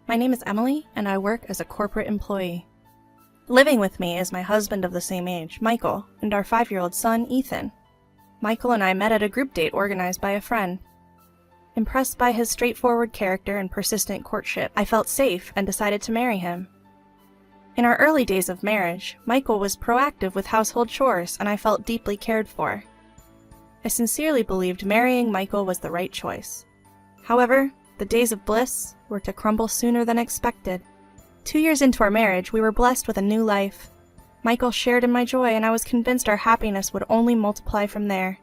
My name is Emily, and I work as a corporate employee. Living with me is my husband of the same age, Michael, and our 5-year-old son, Ethan. Michael and I met at a group date organized by a friend. Impressed by his straightforward character and persistent courtship, I felt safe and decided to marry him. In our early days of marriage, Michael was proactive with household chores, and I felt deeply cared for. I sincerely believed marrying Michael was the right choice. However, the days of bliss were to crumble sooner than expected. 2 years into our marriage, we were blessed with a new life. Michael shared in my joy, and I was convinced our happiness would only multiply from there.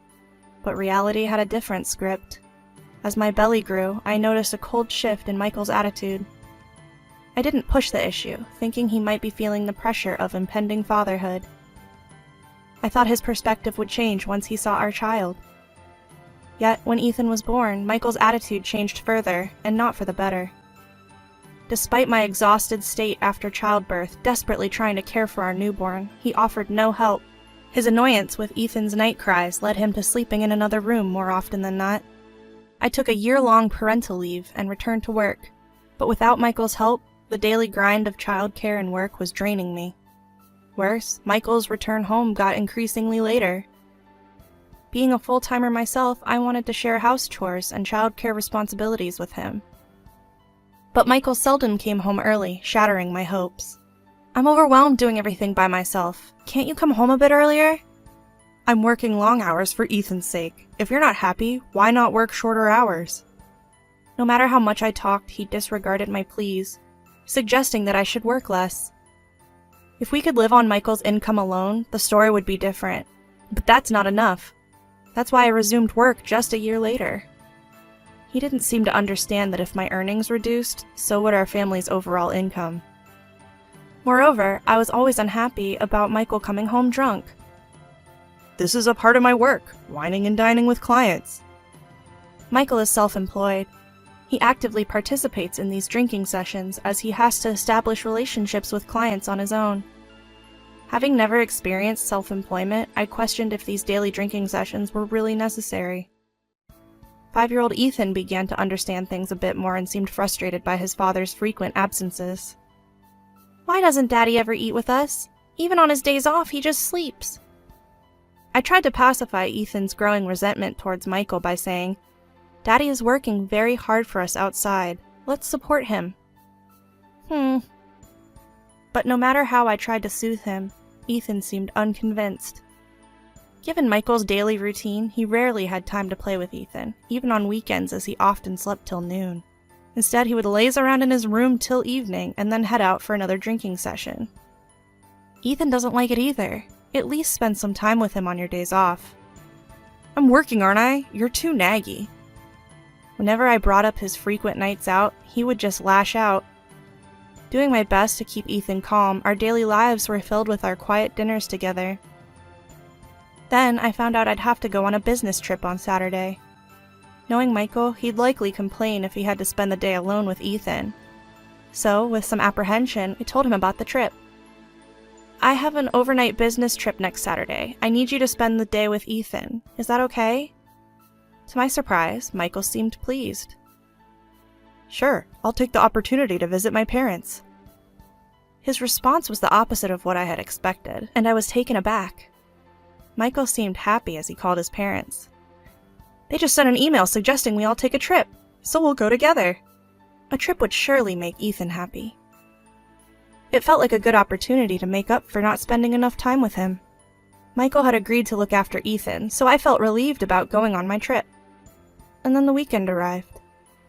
But reality had a different script. As my belly grew, I noticed a cold shift in Michael's attitude. I didn't push the issue, thinking he might be feeling the pressure of impending fatherhood. I thought his perspective would change once he saw our child. Yet, when Ethan was born, Michael's attitude changed further, and not for the better. Despite my exhausted state after childbirth, desperately trying to care for our newborn, he offered no help. His annoyance with Ethan's night cries led him to sleeping in another room more often than not. I took a year-long parental leave and returned to work, but without Michael's help, the daily grind of childcare and work was draining me. Worse, Michael's return home got increasingly later. Being a full-timer myself, I wanted to share house chores and childcare responsibilities with him. But Michael seldom came home early, shattering my hopes. "I'm overwhelmed doing everything by myself. Can't you come home a bit earlier?" "I'm working long hours for Ethan's sake. If you're not happy, why not work shorter hours?" No matter how much I talked, he disregarded my pleas, suggesting that I should work less. If we could live on Michael's income alone, the story would be different. But that's not enough. That's why I resumed work just a year later. He didn't seem to understand that if my earnings reduced, so would our family's overall income. Moreover, I was always unhappy about Michael coming home drunk. "This is a part of my work, whining and dining with clients." Michael is self-employed. He actively participates in these drinking sessions as he has to establish relationships with clients on his own. Having never experienced self-employment, I questioned if these daily drinking sessions were really necessary. 5-year-old Ethan began to understand things a bit more and seemed frustrated by his father's frequent absences. "Why doesn't Daddy ever eat with us? Even on his days off, he just sleeps." I tried to pacify Ethan's growing resentment towards Michael by saying, "Daddy is working very hard for us outside. Let's support him." But no matter how I tried to soothe him, Ethan seemed unconvinced. Given Michael's daily routine, he rarely had time to play with Ethan, even on weekends as he often slept till noon. Instead, he would laze around in his room till evening and then head out for another drinking session. Ethan doesn't like it either. At least spend some time with him on your days off. "I'm working, aren't I? You're too naggy." Whenever I brought up his frequent nights out, he would just lash out. Doing my best to keep Ethan calm, our daily lives were filled with our quiet dinners together. Then I found out I'd have to go on a business trip on Saturday. Knowing Michael, he'd likely complain if he had to spend the day alone with Ethan. So, with some apprehension, I told him about the trip. "I have an overnight business trip next Saturday. I need you to spend the day with Ethan. Is that okay?" To my surprise, Michael seemed pleased. "Sure, I'll take the opportunity to visit my parents." His response was the opposite of what I had expected, and I was taken aback. Michael seemed happy as he called his parents. "They just sent an email suggesting we all take a trip, so we'll go together." A trip would surely make Ethan happy. It felt like a good opportunity to make up for not spending enough time with him. Michael had agreed to look after Ethan, so I felt relieved about going on my trip. And then the weekend arrived.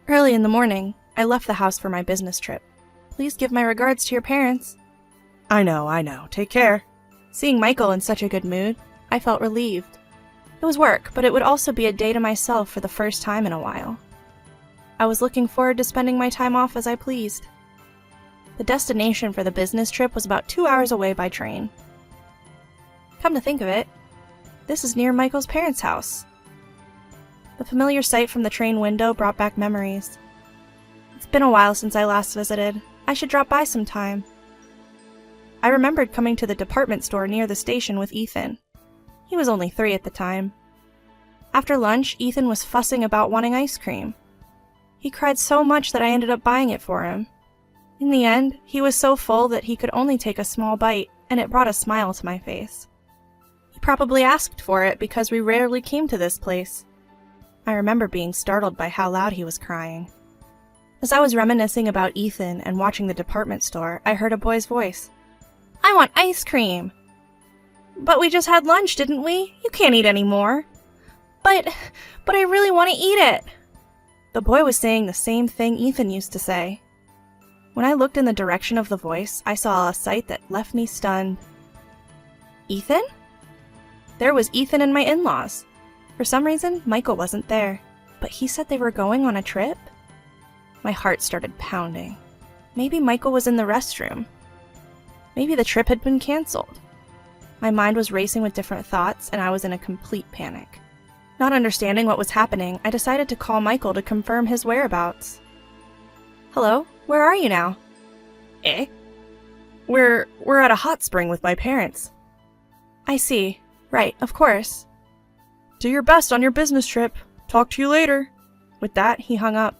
Early in the morning, I left the house for my business trip. "Please give my regards to your parents." I know. Take care." Seeing Michael in such a good mood, I felt relieved. It was work, but it would also be a day to myself for the first time in a while. I was looking forward to spending my time off as I pleased. The destination for the business trip was about 2 hours away by train. Come to think of it, this is near Michael's parents' house. The familiar sight from the train window brought back memories. It's been a while since I last visited. I should drop by sometime. I remembered coming to the department store near the station with Ethan. He was only 3 at the time. After lunch, Ethan was fussing about wanting ice cream. He cried so much that I ended up buying it for him. In the end, he was so full that he could only take a small bite, and it brought a smile to my face. He probably asked for it because we rarely came to this place. I remember being startled by how loud he was crying. As I was reminiscing about Ethan and watching the department store, I heard a boy's voice. "I want ice cream!" "But we just had lunch, didn't we? You can't eat any more." But I really want to eat it!" The boy was saying the same thing Ethan used to say. When I looked in the direction of the voice, I saw a sight that left me stunned. Ethan? There was Ethan and my in-laws. For some reason, Michael wasn't there, but he said they were going on a trip? My heart started pounding. Maybe Michael was in the restroom. Maybe the trip had been canceled. My mind was racing with different thoughts, and I was in a complete panic. Not understanding what was happening, I decided to call Michael to confirm his whereabouts. "Hello? Where are you now?" "Eh? We're at a hot spring with my parents." "I see. Right, of course." "Do your best on your business trip. Talk to you later." With that, he hung up.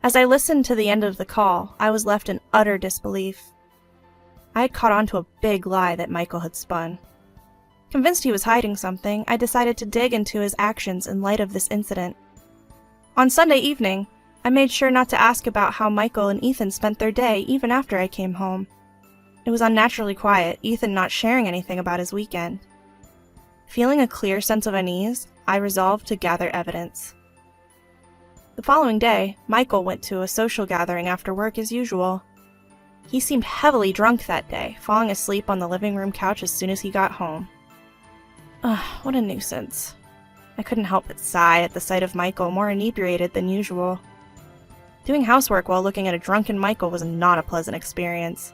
As I listened to the end of the call, I was left in utter disbelief. I had caught on to a big lie that Michael had spun. Convinced he was hiding something, I decided to dig into his actions in light of this incident. On Sunday evening, I made sure not to ask about how Michael and Ethan spent their day even after I came home. It was unnaturally quiet, Ethan not sharing anything about his weekend. Feeling a clear sense of unease, I resolved to gather evidence. The following day, Michael went to a social gathering after work as usual. He seemed heavily drunk that day, falling asleep on the living room couch as soon as he got home. Ugh, what a nuisance. I couldn't help but sigh at the sight of Michael more inebriated than usual. Doing housework while looking at a drunken Michael was not a pleasant experience.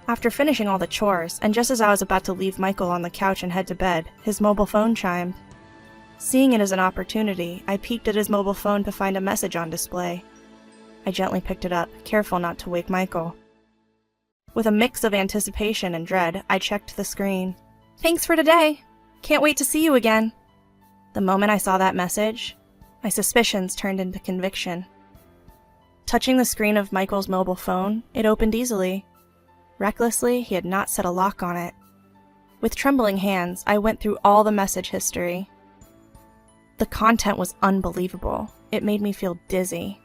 After finishing all the chores, and just as I was about to leave Michael on the couch and head to bed, his mobile phone chimed. Seeing it as an opportunity, I peeked at his mobile phone to find a message on display. I gently picked it up, careful not to wake Michael. With a mix of anticipation and dread, I checked the screen. "Thanks for today. Can't wait to see you again." The moment I saw that message, my suspicions turned into conviction. Touching the screen of Michael's mobile phone, it opened easily. Recklessly, he had not set a lock on it. With trembling hands, I went through all the message history. The content was unbelievable. It made me feel dizzy.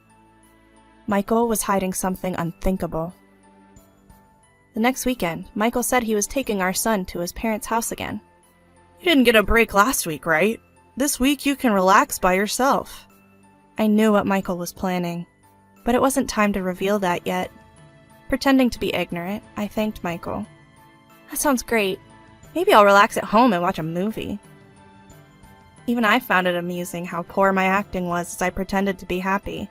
Michael was hiding something unthinkable. The next weekend, Michael said he was taking our son to his parents' house again. "You didn't get a break last week, right? This week you can relax by yourself." I knew what Michael was planning, but it wasn't time to reveal that yet. Pretending to be ignorant, I thanked Michael. "That sounds great. Maybe I'll relax at home and watch a movie." Even I found it amusing how poor my acting was as I pretended to be happy.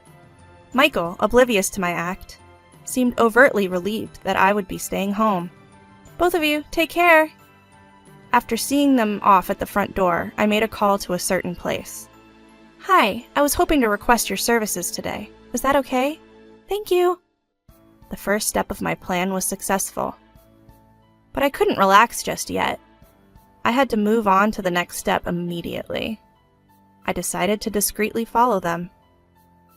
Michael, oblivious to my act, seemed overtly relieved that I would be staying home. "Both of you, take care." After seeing them off at the front door, I made a call to a certain place. "Hi, I was hoping to request your services today. Is that okay?" "Thank you." The first step of my plan was successful. But I couldn't relax just yet. I had to move on to the next step immediately. I decided to discreetly follow them.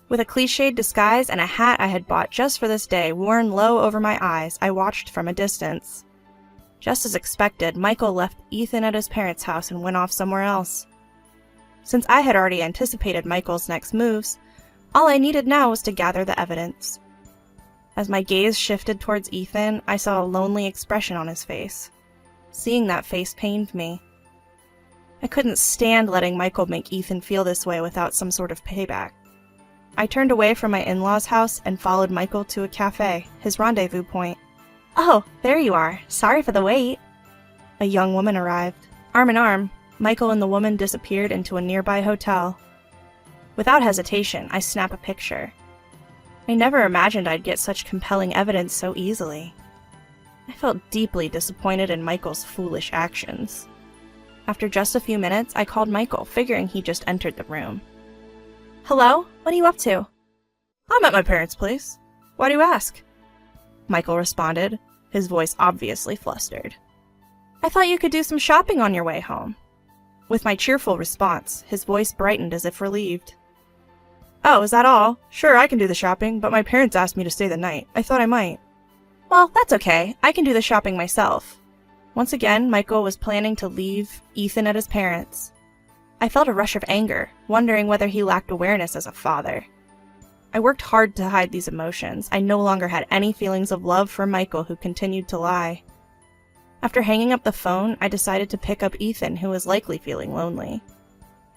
With a cliched disguise and a hat I had bought just for this day worn low over my eyes, I watched from a distance. Just as expected, Michael left Ethan at his parents' house and went off somewhere else. Since I had already anticipated Michael's next moves, all I needed now was to gather the evidence. As my gaze shifted towards Ethan, I saw a lonely expression on his face. Seeing that face pained me. I couldn't stand letting Michael make Ethan feel this way without some sort of payback. I turned away from my in-laws' house and followed Michael to a cafe, his rendezvous point. "Oh, there you are. Sorry for the wait." A young woman arrived. Arm in arm, Michael and the woman disappeared into a nearby hotel. Without hesitation, I snapped a picture. I never imagined I'd get such compelling evidence so easily. I felt deeply disappointed in Michael's foolish actions. After just a few minutes, I called Michael, figuring he just entered the room. "Hello? What are you up to?" "I'm at my parents' place. Why do you ask?" Michael responded, his voice obviously flustered. "I thought you could do some shopping on your way home." With my cheerful response, his voice brightened as if relieved. Oh, is that all? Sure, I can do the shopping, but my parents asked me to stay the night. I thought I might. Well, that's okay. I can do the shopping myself. Once again, Michael was planning to leave Ethan at his parents'. I felt a rush of anger, wondering whether he lacked awareness as a father. I worked hard to hide these emotions. I no longer had any feelings of love for Michael, who continued to lie. After hanging up the phone, I decided to pick up Ethan, who was likely feeling lonely.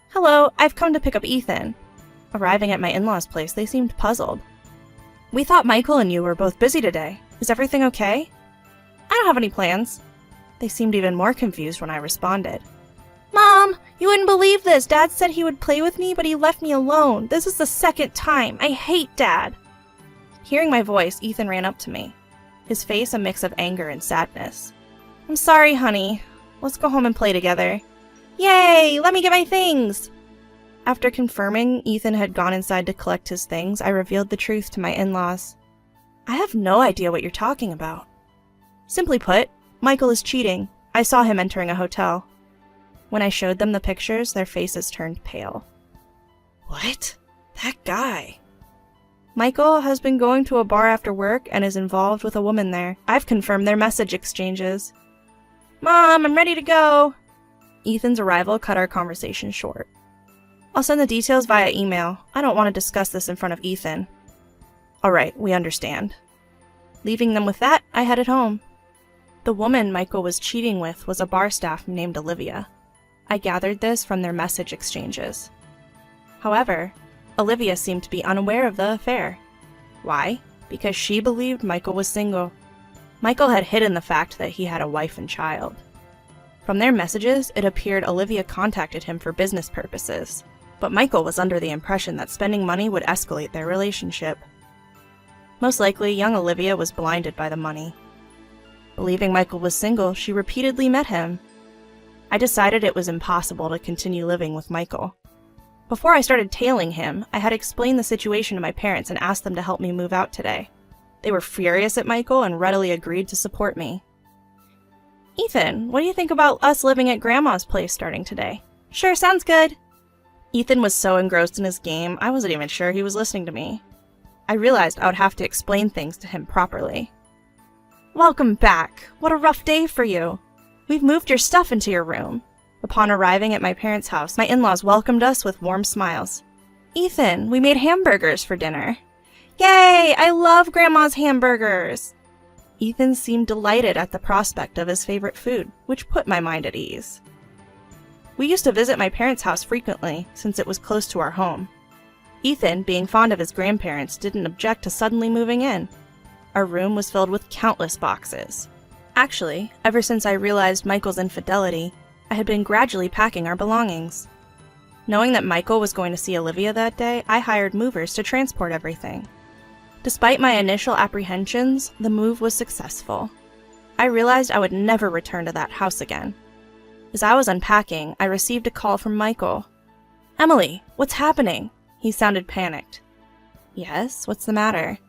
Hello, I've come to pick up Ethan. Arriving at my in-laws' place, they seemed puzzled. We thought Michael and you were both busy today. Is everything okay? I don't have any plans. They seemed even more confused when I responded. Mom, you wouldn't believe this. Dad said he would play with me, but he left me alone. This is the second time. I hate Dad. Hearing my voice, Ethan ran up to me, his face a mix of anger and sadness. I'm sorry, honey. Let's go home and play together. Yay! Let me get my things! After confirming Ethan had gone inside to collect his things, I revealed the truth to my in-laws. I have no idea what you're talking about. Simply put, Michael is cheating. I saw him entering a hotel. When I showed them the pictures, their faces turned pale. What? That guy? Michael has been going to a bar after work and is involved with a woman there. I've confirmed their message exchanges. Mom, I'm ready to go. Ethan's arrival cut our conversation short. I'll send the details via email. I don't want to discuss this in front of Ethan. All right, we understand. Leaving them with that, I headed home. The woman Michael was cheating with was a bar staff named Olivia. I gathered this from their message exchanges. However, Olivia seemed to be unaware of the affair. Why? Because she believed Michael was single. Michael had hidden the fact that he had a wife and child. From their messages, it appeared Olivia contacted him for business purposes, but Michael was under the impression that spending money would escalate their relationship. Most likely, young Olivia was blinded by the money. Believing Michael was single, she repeatedly met him. I decided it was impossible to continue living with Michael. Before I started tailing him, I had explained the situation to my parents and asked them to help me move out today. They were furious at Michael and readily agreed to support me. Ethan, what do you think about us living at Grandma's place starting today? Sure, sounds good. Ethan was so engrossed in his game, I wasn't even sure he was listening to me. I realized I would have to explain things to him properly. Welcome back. What a rough day for you. We've moved your stuff into your room. Upon arriving at my parents' house, my in-laws welcomed us with warm smiles. Ethan, we made hamburgers for dinner. Yay! I love Grandma's hamburgers! Ethan seemed delighted at the prospect of his favorite food, which put my mind at ease. We used to visit my parents' house frequently, since it was close to our home. Ethan, being fond of his grandparents, didn't object to suddenly moving in. Our room was filled with countless boxes. Actually, ever since I realized Michael's infidelity, I had been gradually packing our belongings. Knowing that Michael was going to see Olivia that day, I hired movers to transport everything. Despite my initial apprehensions, the move was successful. I realized I would never return to that house again. As I was unpacking, I received a call from Michael. Emily, what's happening? He sounded panicked. Yes, what's the matter?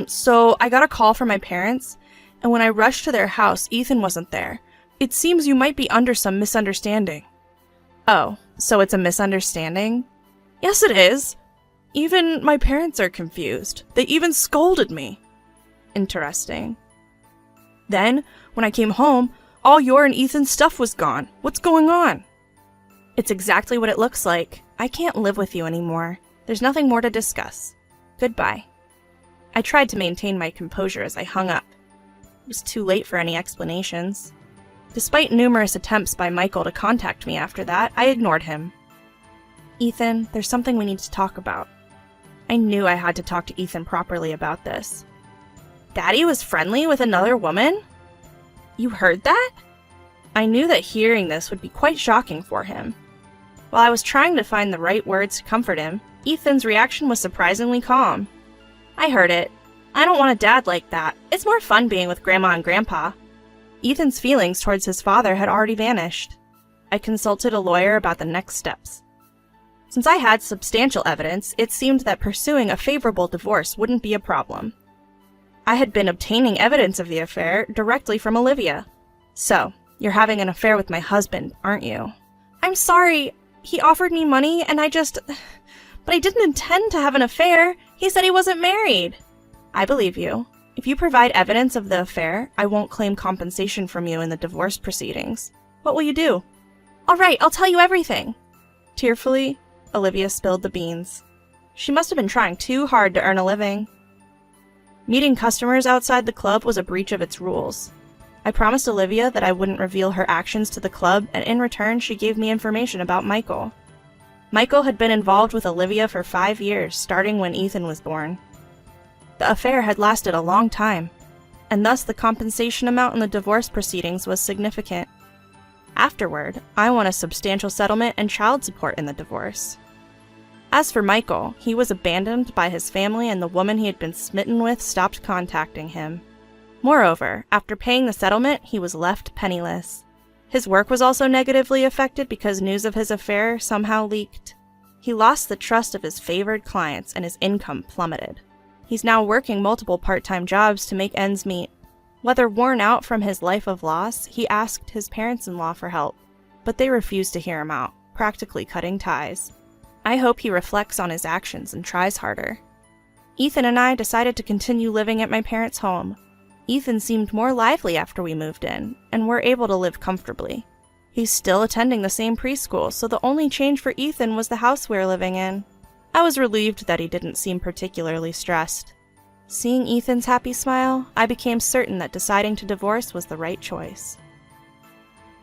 So I got a call from my parents, and when I rushed to their house, Ethan wasn't there. It seems you might be under some misunderstanding. Oh, so it's a misunderstanding? Yes, it is. Even my parents are confused. They even scolded me. Interesting. Then, when I came home, all your and Ethan's stuff was gone. What's going on? It's exactly what it looks like. I can't live with you anymore. There's nothing more to discuss. Goodbye. I tried to maintain my composure as I hung up. It was too late for any explanations. Despite numerous attempts by Michael to contact me after that, I ignored him. Ethan, there's something we need to talk about. I knew I had to talk to Ethan properly about this. Daddy was friendly with another woman? You heard that? I knew that hearing this would be quite shocking for him. While I was trying to find the right words to comfort him, Ethan's reaction was surprisingly calm. I heard it. I don't want a dad like that. It's more fun being with Grandma and Grandpa. Ethan's feelings towards his father had already vanished. I consulted a lawyer about the next steps. Since I had substantial evidence, it seemed that pursuing a favorable divorce wouldn't be a problem. I had been obtaining evidence of the affair directly from Olivia. So, you're having an affair with my husband, aren't you? I'm sorry. He offered me money and But I didn't intend to have an affair. He said he wasn't married. I believe you. If you provide evidence of the affair, I won't claim compensation from you in the divorce proceedings. What will you do? All right, I'll tell you everything. Tearfully, Olivia spilled the beans. She must have been trying too hard to earn a living. Meeting customers outside the club was a breach of its rules. I promised Olivia that I wouldn't reveal her actions to the club, and in return she gave me information about Michael. Michael had been involved with Olivia for 5 years, starting when Ethan was born. The affair had lasted a long time, and thus the compensation amount in the divorce proceedings was significant. Afterward, I won a substantial settlement and child support in the divorce. As for Michael, he was abandoned by his family, and the woman he had been smitten with stopped contacting him. Moreover, after paying the settlement, he was left penniless. His work was also negatively affected because news of his affair somehow leaked. He lost the trust of his favored clients, and his income plummeted. He's now working multiple part-time jobs to make ends meet. Whether worn out from his life of loss, he asked his parents-in-law for help, but they refused to hear him out, practically cutting ties. I hope he reflects on his actions and tries harder. Ethan and I decided to continue living at my parents' home. Ethan seemed more lively after we moved in, and we're able to live comfortably. He's still attending the same preschool, so the only change for Ethan was the house we're living in. I was relieved that he didn't seem particularly stressed. Seeing Ethan's happy smile, I became certain that deciding to divorce was the right choice.